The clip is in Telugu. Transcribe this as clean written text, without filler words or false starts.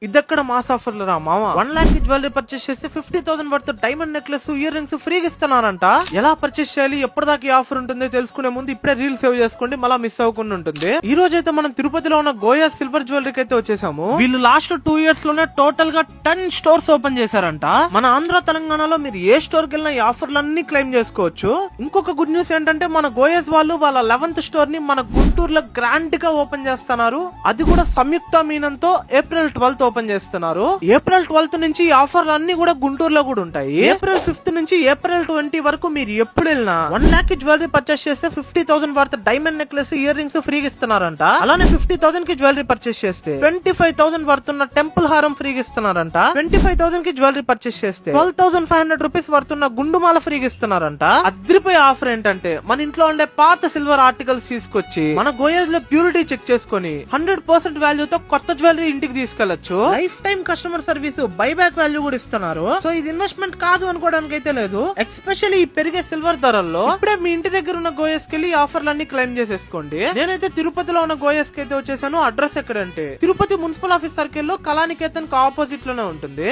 ఇదక్కడ మాస్ ఆఫర్లు రా మామ. 1 lakh కి జ్యువెలరీ పర్చేస్ చేస్తే 50,000 worth diamond necklace, ear rings ఫ్రీగా ఇస్తున్నారంట. ఎలా పర్చేస్ చేయాలి, ఎప్పటిదాకా ఈ ఆఫర్ ఉంటుంది తెలుసుకునే ముందు ఇప్పుడే రీల్ సేవ్ చేసుకోండి, మళ్ళీ మిస్ అవ్వకుండా ఉంటుంది. ఈ రోజు అయితే మనం తిరుపతిలో ఉన్న గోయా సిల్వర్ జ్యువెలరీకి అయితే వచ్చేసాము. వీళ్ళు లాస్ట్ 2 years లోనే టోటల్ గా 10 స్టోర్స్ ఓపెన్ చేశారంట. మన ఆంధ్ర తెలంగాణలో మీరు ఏ స్టోర్ కి వెళ్ళినా ఈ ఆఫర్లన్నీ క్లెయిమ్ చేసుకోవచ్చు. ఇంకొక గుడ్ న్యూస్ ఏంటంటే మన గోయాస్ వాళ్ళు వాళ్ళ 11th స్టోర్ ని మన గుంటూరులో గ్రాండ్ గా ఓపెన్ చేస్తున్నారు. అది కూడా సంయుక్త మీనంతో April 12th ఓపెన్ చేస్తున్నారు. April 12th నుంచి ఈ ఆఫర్లు అన్ని కూడా గుంటూరులో కూడా ఉంటాయి. April 5th నుంచి April 20 వరకు మీరు ఎప్పుడు వెళ్ళినా 1 lakh కి జ్యువెలరీ పర్చేస్ చేస్తే 50,000 worth diamond necklace, ear rings ఫ్రీగా ఇస్తున్నారంట. అలానే 50,000 కి జ్యువెలరీ పర్చేస్ చేస్తే 25,000 వర్త్ ఉన్న టెంపుల్ హారం ఫ్రీగా ఇస్తున్నారంట. 25,000 కి జ్యువెలరీ పర్చేస్ చేస్తే 12,500 రూపీస్ వర్త్ ఉన్న గుండుమాల ఫ్రీగా ఇస్తున్నారంట. అద్రిపోయే ఆఫర్ ఏంటంటే మన ఇంట్లో ఉండే పాత సిల్వర్ ఆర్టికల్స్ తీసుకొచ్చి మన గోయాస్ లో ప్యూరిటీ చెక్ చేసుకుని 100% వాల్యూతో కొత్త జ్యువెలరీ ఇంటికి తీసుకెళ్లొచ్చు. Life time customer service, buyback value కూడా ఇస్తున్నారు. సో ఇది ఇన్వెస్ట్మెంట్ కాదు అనుకోవడానికి అయితే లేదు. ఎస్పెషల్లీ ఈ పెరిగే సిల్వర్ ధరల్లో ఇప్పుడే మీ ఇంటి దగ్గర ఉన్న గోయాస్ కి ఈ ఆఫర్లన్నీ క్లెయిమ్ చేసేసుకోండి. నేనైతే తిరుపతిలో ఉన్న గోయాస్ కి అయితే వచ్చేసాను. అడ్రస్ ఎక్కడంటే తిరుపతి మున్సిపల్ ఆఫీస్ సర్కిల్ లో కళానికేతన్ కి ఆపోజిట్ లోనే ఉంటుంది.